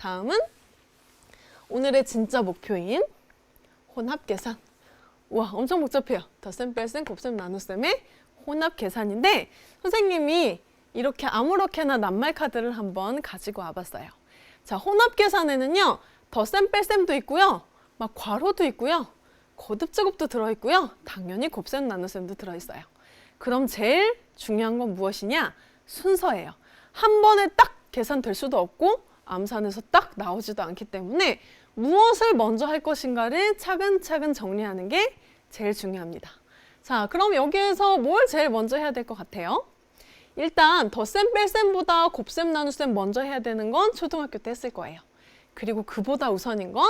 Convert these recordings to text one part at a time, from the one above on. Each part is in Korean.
다음은 오늘의 진짜 목표인 혼합 계산. 우와, 엄청 복잡해요. 덧셈, 뺄셈, 곱셈, 나눗셈의 혼합 계산인데 선생님이 이렇게 아무렇게나 낱말 카드를 한번 가지고 와봤어요. 자, 혼합 계산에는요, 덧셈, 뺄셈도 있고요, 막 괄호도 있고요, 거듭 제곱도 들어있고요, 당연히 곱셈, 나눗셈도 들어있어요. 그럼 제일 중요한 건 무엇이냐? 순서예요. 한 번에 딱 계산될 수도 없고 암산에서 딱 나오지도 않기 때문에 무엇을 먼저 할 것인가를 차근차근 정리하는 게 제일 중요합니다. 자, 그럼 여기에서 뭘 제일 먼저 해야 될 것 같아요? 일단 덧셈, 뺄셈보다 곱셈, 나눗셈 먼저 해야 되는 건 초등학교 때 했을 거예요. 그리고 그보다 우선인 건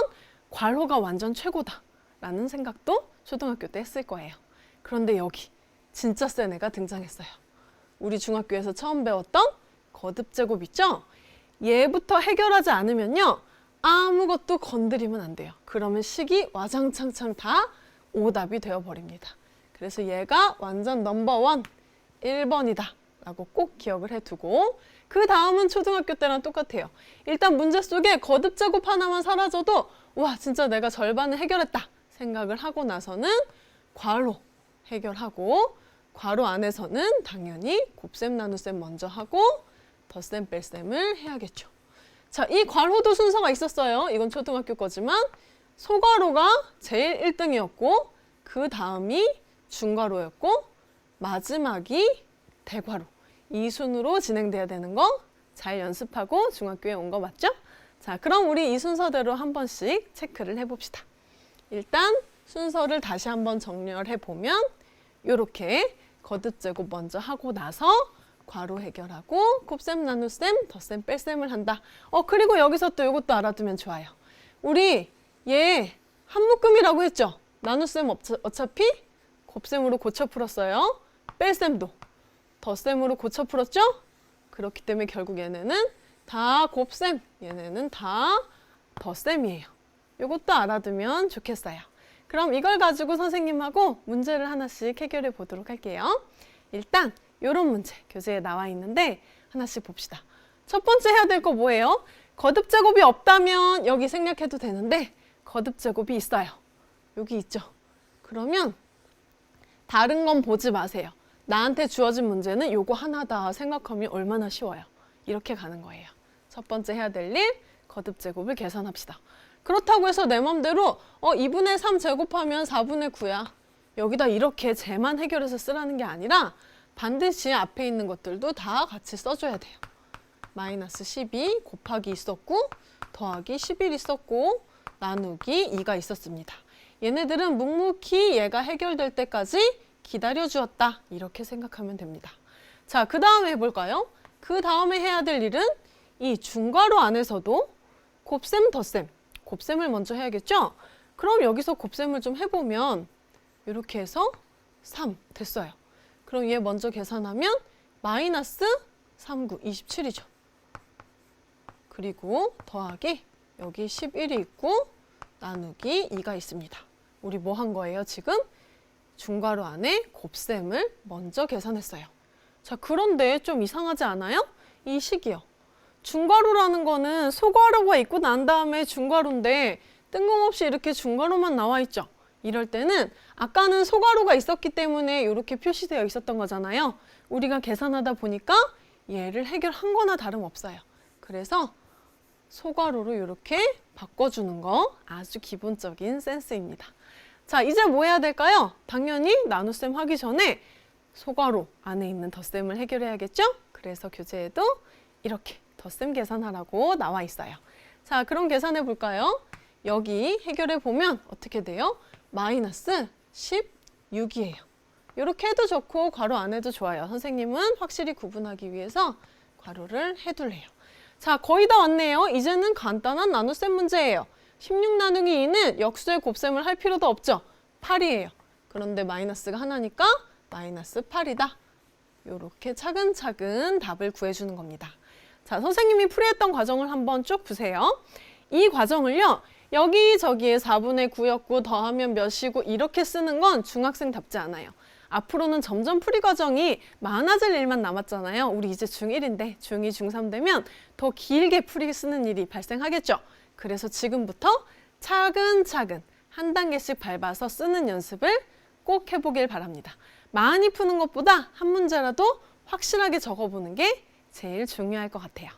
괄호가 완전 최고다 라는 생각도 초등학교 때 했을 거예요. 그런데 여기 진짜 센 애가 등장했어요. 우리 중학교에서 처음 배웠던 거듭 제곱 있죠? 얘부터 해결하지 않으면요, 아무것도 건드리면 안 돼요. 그러면 식이 와장창창 다 오답이 되어버립니다. 그래서 얘가 완전 넘버원 1번이다 라고 꼭 기억을 해두고, 그 다음은 초등학교 때랑 똑같아요. 일단 문제 속에 거듭 제곱 하나만 사라져도 와, 진짜 내가 절반을 해결했다 생각을 하고 나서는 괄호 해결하고, 괄호 안에서는 당연히 곱셈, 나눗셈 먼저 하고 덧셈, 뺄셈을 해야겠죠. 자, 이 괄호도 순서가 있었어요. 이건 초등학교 거지만 소괄호가 제일 1등이었고 그 다음이 중괄호였고 마지막이 대괄호. 이 순으로 진행돼야 되는 거 잘 연습하고 중학교에 온 거 맞죠? 자, 그럼 우리 이 순서대로 한 번씩 체크를 해봅시다. 일단 순서를 다시 한번 정렬해 보면 이렇게 거듭 제곱 먼저 하고 나서 괄호 해결하고 곱셈, 나눗셈, 덧셈, 뺄셈을 한다. 그리고 여기서 또 이것도 알아두면 좋아요. 우리 얘 한 묶음이라고 했죠? 나눗셈 어차피 곱셈으로 고쳐 풀었어요. 뺄셈도 덧셈으로 고쳐 풀었죠? 그렇기 때문에 결국 얘네는 다 곱셈, 얘네는 다 덧셈이에요. 이것도 알아두면 좋겠어요. 그럼 이걸 가지고 선생님하고 문제를 하나씩 해결해 보도록 할게요. 일단 이런 문제 교재에 나와 있는데 하나씩 봅시다. 첫 번째 해야 될 거 뭐예요? 거듭 제곱이 없다면 여기 생략해도 되는데 거듭 제곱이 있어요. 여기 있죠. 그러면 다른 건 보지 마세요. 나한테 주어진 문제는 요거 하나다 생각하면 얼마나 쉬워요. 이렇게 가는 거예요. 첫 번째 해야 될 일, 거듭 제곱을 계산합시다. 그렇다고 해서 내 맘대로 2분의 3 제곱하면 4분의 9야. 여기다 이렇게 쟤만 해결해서 쓰라는 게 아니라 반드시 앞에 있는 것들도 다 같이 써줘야 돼요. 마이너스 12 곱하기 있었고 더하기 11 있었고 나누기 2가 있었습니다. 얘네들은 묵묵히 얘가 해결될 때까지 기다려주었다. 이렇게 생각하면 됩니다. 자, 그 다음에 해볼까요? 그 다음에 해야 될 일은 이 중괄호 안에서도 곱셈, 덧셈, 곱셈을 먼저 해야겠죠? 그럼 여기서 곱셈을 좀 해보면 이렇게 해서 3 됐어요. 그럼 얘 먼저 계산하면 마이너스 39, 27이죠. 그리고 더하기 여기 11이 있고 나누기 2가 있습니다. 우리 뭐 한 거예요 지금? 중괄호 안에 곱셈을 먼저 계산했어요. 자, 그런데 좀 이상하지 않아요? 이 식이요. 중괄호라는 거는 소괄호가 있고 난 다음에 중괄호인데 뜬금없이 이렇게 중괄호만 나와 있죠. 이럴 때는 아까는 소괄호가 있었기 때문에 이렇게 표시되어 있었던 거잖아요. 우리가 계산하다 보니까 얘를 해결한 거나 다름없어요. 그래서 소괄호로 이렇게 바꿔주는 거 아주 기본적인 센스입니다. 자, 이제 뭐 해야 될까요? 당연히 나눗셈 하기 전에 소괄호 안에 있는 덧셈을 해결해야겠죠? 그래서 교재에도 이렇게 덧셈 계산하라고 나와 있어요. 자, 그럼 계산해 볼까요? 여기 해결해 보면 어떻게 돼요? 마이너스 16이에요. 이렇게 해도 좋고 괄호 안 해도 좋아요. 선생님은 확실히 구분하기 위해서 괄호를 해둘래요. 자, 거의 다 왔네요. 이제는 간단한 나눗셈 문제예요. 16 나누기 2는 역수의 곱셈을 할 필요도 없죠. 8이에요. 그런데 마이너스가 하나니까 마이너스 8이다. 이렇게 차근차근 답을 구해주는 겁니다. 자, 선생님이 풀이했던 과정을 한번 쭉 보세요. 이 과정을요. 여기저기에 4분의 9였고 더하면 몇이고 이렇게 쓰는 건 중학생답지 않아요. 앞으로는 점점 풀이 과정이 많아질 일만 남았잖아요. 우리 이제 중1인데 중2, 중3 되면 더 길게 풀이 쓰는 일이 발생하겠죠. 그래서 지금부터 차근차근 한 단계씩 밟아서 쓰는 연습을 꼭 해보길 바랍니다. 많이 푸는 것보다 한 문제라도 확실하게 적어보는 게 제일 중요할 것 같아요.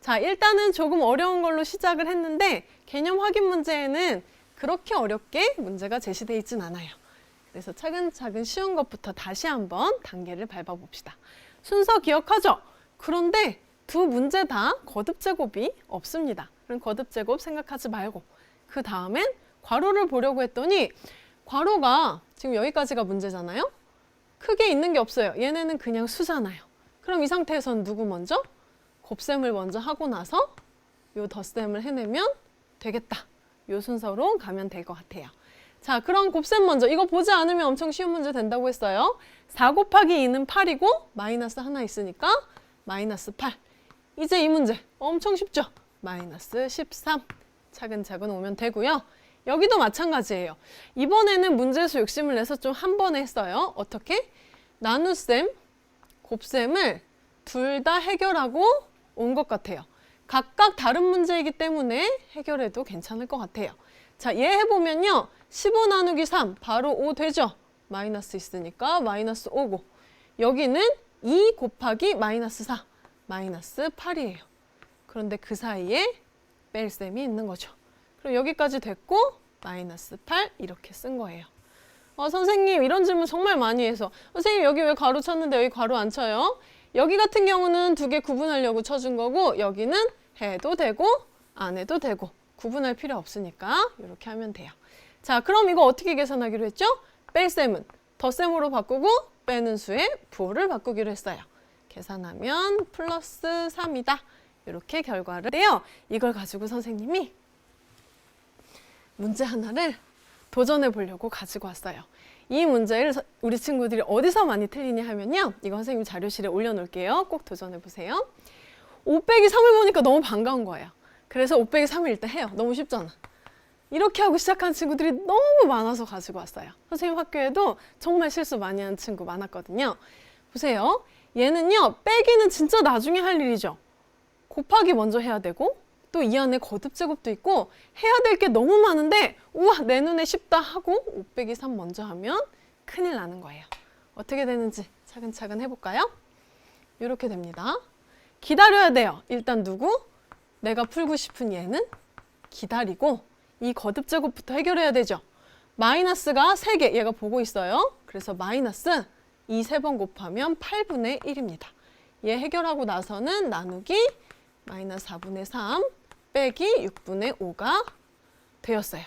자, 일단은 조금 어려운 걸로 시작을 했는데 개념 확인 문제에는 그렇게 어렵게 문제가 제시되어 있진 않아요. 그래서 차근차근 쉬운 것부터 다시 한번 단계를 밟아봅시다. 순서 기억하죠? 그런데 두 문제 다 거듭제곱이 없습니다. 그럼 거듭제곱 생각하지 말고 그 다음엔 괄호를 보려고 했더니 괄호가 지금 여기까지가 문제잖아요. 크게 있는 게 없어요. 얘네는 그냥 수잖아요. 그럼 이 상태에서는 누구 먼저? 곱셈을 먼저 하고 나서 요 덧셈을 해내면 되겠다. 요 순서로 가면 될 것 같아요. 자, 그럼 곱셈 먼저. 이거 보지 않으면 엄청 쉬운 문제 된다고 했어요. 4 곱하기 2는 8이고 마이너스 하나 있으니까 마이너스 8. 이제 이 문제 엄청 쉽죠? 마이너스 13. 차근차근 오면 되고요. 여기도 마찬가지예요. 이번에는 문제수 욕심을 내서 좀 한 번에 했어요. 어떻게? 나눗셈, 곱셈을 둘 다 해결하고 온 것 같아요. 각각 다른 문제이기 때문에 해결해도 괜찮을 것 같아요. 자, 얘 해보면요. 15 나누기 3, 바로 5 되죠? 마이너스 있으니까 마이너스 5고 여기는 2 곱하기 마이너스 4, 마이너스 8이에요. 그런데 그 사이에 뺄 셈이 있는 거죠. 그럼 여기까지 됐고 마이너스 8 이렇게 쓴 거예요. 선생님 이런 질문 정말 많이 해서 선생님 여기 왜 괄호 쳤는데 여기 괄호 안 쳐요? 여기 같은 경우는 두 개 구분하려고 쳐준 거고 여기는 해도 되고 안 해도 되고 구분할 필요 없으니까 이렇게 하면 돼요. 자, 그럼 이거 어떻게 계산하기로 했죠? 뺄 셈은 덧셈으로 바꾸고 빼는 수에 부호를 바꾸기로 했어요. 계산하면 플러스 3이다. 이렇게 결과를 해요. 이걸 가지고 선생님이 문제 하나를 도전해 보려고 가지고 왔어요. 이 문제를 우리 친구들이 어디서 많이 틀리냐 하면요. 이거 선생님 자료실에 올려놓을게요. 꼭 도전해 보세요. 5 빼기 3을 보니까 너무 반가운 거예요. 그래서 5 빼기 3을 일단 해요. 너무 쉽잖아. 이렇게 하고 시작한 친구들이 너무 많아서 가지고 왔어요. 선생님 학교에도 정말 실수 많이 하는 친구 많았거든요. 보세요. 얘는요. 빼기는 진짜 나중에 할 일이죠. 곱하기 먼저 해야 되고 또 이 안에 거듭제곱도 있고 해야 될 게 너무 많은데 우와 내 눈에 쉽다 하고 5 빼기 3 먼저 하면 큰일 나는 거예요. 어떻게 되는지 차근차근 해볼까요? 이렇게 됩니다. 기다려야 돼요. 일단 누구? 내가 풀고 싶은 얘는 기다리고 이 거듭제곱부터 해결해야 되죠. 마이너스가 3개 얘가 보고 있어요. 그래서 마이너스 2 3번 곱하면 8분의 1입니다. 얘 해결하고 나서는 나누기 마이너스 4분의 3 빼기 6분의 5가 되었어요.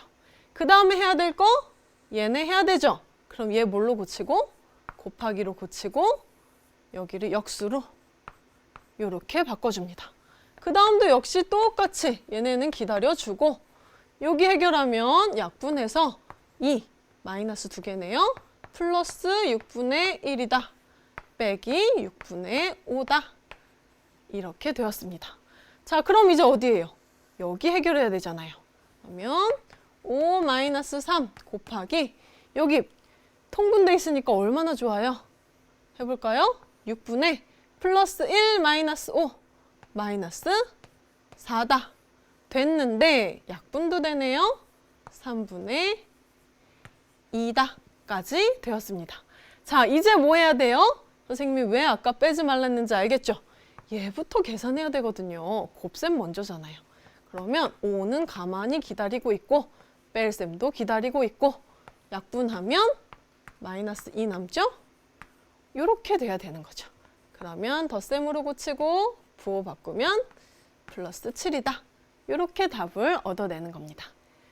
그 다음에 해야 될 거 얘네 해야 되죠. 그럼 얘 뭘로 고치고 곱하기로 고치고 여기를 역수로 이렇게 바꿔줍니다. 그 다음도 역시 똑같이 얘네는 기다려주고 여기 해결하면 약분해서 2 마이너스 2개네요. 플러스 6분의 1이다. 빼기 6분의 5다. 이렇게 되었습니다. 자, 그럼 이제 어디예요? 여기 해결해야 되잖아요. 그러면 5 마이너스 3 곱하기 여기 통분돼 있으니까 얼마나 좋아요? 해볼까요? 6분의 플러스 1 마이너스 5 마이너스 4다. 됐는데 약분도 되네요. 3분의 2다까지 되었습니다. 자, 이제 뭐 해야 돼요? 선생님이 왜 아까 빼지 말랐는지 알겠죠? 얘부터 계산해야 되거든요. 곱셈 먼저잖아요. 그러면 5는 가만히 기다리고 있고 뺄 셈도 기다리고 있고 약분하면 마이너스 2 남죠? 이렇게 돼야 되는 거죠. 그러면 덧셈으로 고치고 부호 바꾸면 플러스 7이다. 이렇게 답을 얻어내는 겁니다.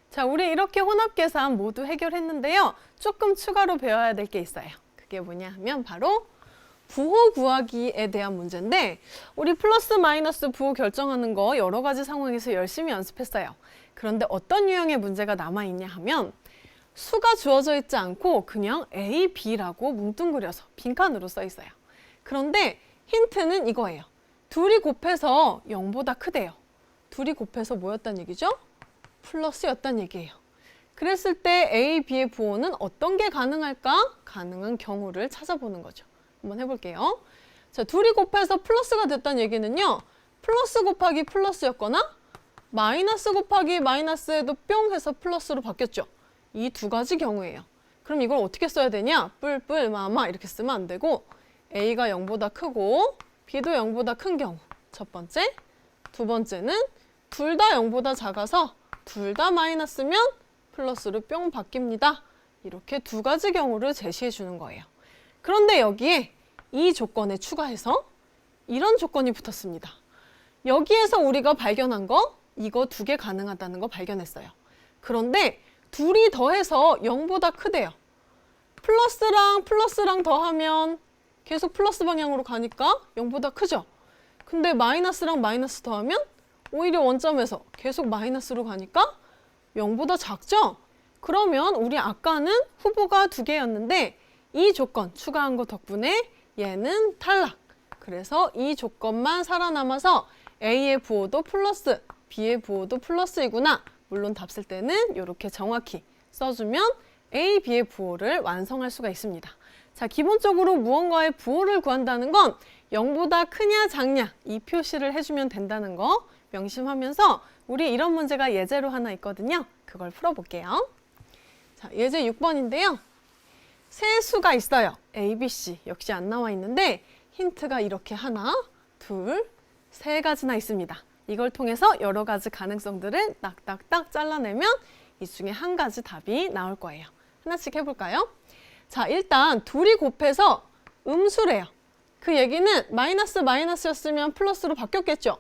자, 우리 이렇게 혼합계산 모두 해결했는데요. 조금 추가로 배워야 될 게 있어요. 그게 뭐냐 하면 바로 부호 구하기에 대한 문제인데 우리 플러스 마이너스 부호 결정하는 거 여러 가지 상황에서 열심히 연습했어요. 그런데 어떤 유형의 문제가 남아있냐 하면 수가 주어져 있지 않고 그냥 A, B라고 뭉뚱그려서 빈칸으로 써 있어요. 그런데 힌트는 이거예요. 둘이 곱해서 0보다 크대요. 둘이 곱해서 뭐였단 얘기죠? 플러스였단 얘기예요. 그랬을 때 A, B의 부호는 어떤 게 가능할까? 가능한 경우를 찾아보는 거죠. 한번 해볼게요. 자, 둘이 곱해서 플러스가 됐다는 얘기는요. 플러스 곱하기 플러스였거나 마이너스 곱하기 마이너스에도 뿅 해서 플러스로 바뀌었죠. 이 두 가지 경우예요. 그럼 이걸 어떻게 써야 되냐? 뿔뿔 마마 이렇게 쓰면 안 되고 A가 0보다 크고 B도 0보다 큰 경우 첫 번째, 두 번째는 둘 다 0보다 작아서 둘 다 마이너스면 플러스로 뿅 바뀝니다. 이렇게 두 가지 경우를 제시해 주는 거예요. 그런데 여기에 이 조건에 추가해서 이런 조건이 붙었습니다. 여기에서 우리가 발견한 거 이거 두 개 가능하다는 거 발견했어요. 그런데 둘이 더해서 0보다 크대요. 플러스랑 플러스랑 더하면 계속 플러스 방향으로 가니까 0보다 크죠? 근데 마이너스랑 마이너스 더하면 오히려 원점에서 계속 마이너스로 가니까 0보다 작죠? 그러면 우리 아까는 후보가 두 개였는데 이 조건 추가한 거 덕분에 얘는 탈락. 그래서 이 조건만 살아남아서 A의 부호도 플러스, B의 부호도 플러스이구나. 물론 답 쓸 때는 이렇게 정확히 써주면 A, B의 부호를 완성할 수가 있습니다. 자, 기본적으로 무언가의 부호를 구한다는 건 0보다 크냐 작냐 이 표시를 해주면 된다는 거 명심하면서 우리 이런 문제가 예제로 하나 있거든요. 그걸 풀어볼게요. 자, 예제 6번인데요. 세 수가 있어요. A, B, C 역시 안 나와 있는데 힌트가 이렇게 하나, 둘, 세 가지나 있습니다. 이걸 통해서 여러 가지 가능성들을 딱딱딱 잘라내면 이 중에 한 가지 답이 나올 거예요. 하나씩 해볼까요? 자, 일단 둘이 곱해서 음수래요. 그 얘기는 마이너스 마이너스였으면 플러스로 바뀌었겠죠?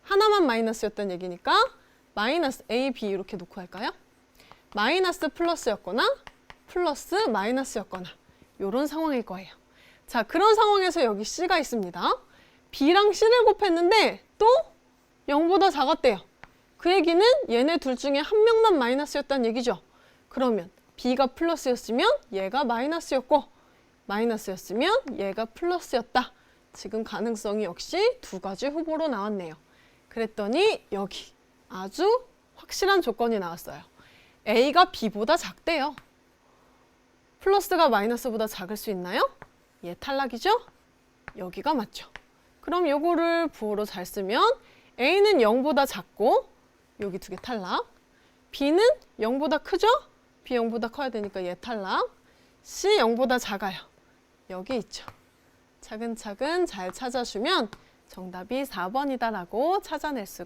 하나만 마이너스였던 얘기니까 마이너스 A, B 이렇게 놓고 할까요? 마이너스 플러스였거나 플러스 마이너스였거나 이런 상황일 거예요. 자, 그런 상황에서 여기 C가 있습니다. B랑 C를 곱했는데 또 0보다 작았대요. 그 얘기는 얘네 둘 중에 한 명만 마이너스였다는 얘기죠. 그러면 B가 플러스였으면 얘가 마이너스였고 마이너스였으면 얘가 플러스였다. 지금 가능성이 역시 두 가지 후보로 나왔네요. 그랬더니 여기 아주 확실한 조건이 나왔어요. A가 B보다 작대요. 플러스가 마이너스보다 작을 수 있나요? 얘 탈락이죠? 여기가 맞죠. 그럼 요거를 부호로 잘 쓰면 A는 0보다 작고 여기 두 개 탈락. B는 0보다 크죠? B 0보다 커야 되니까 얘 탈락. C 0보다 작아요. 여기 있죠. 차근차근 잘 찾아주면 정답이 4번이다라고 찾아낼 수가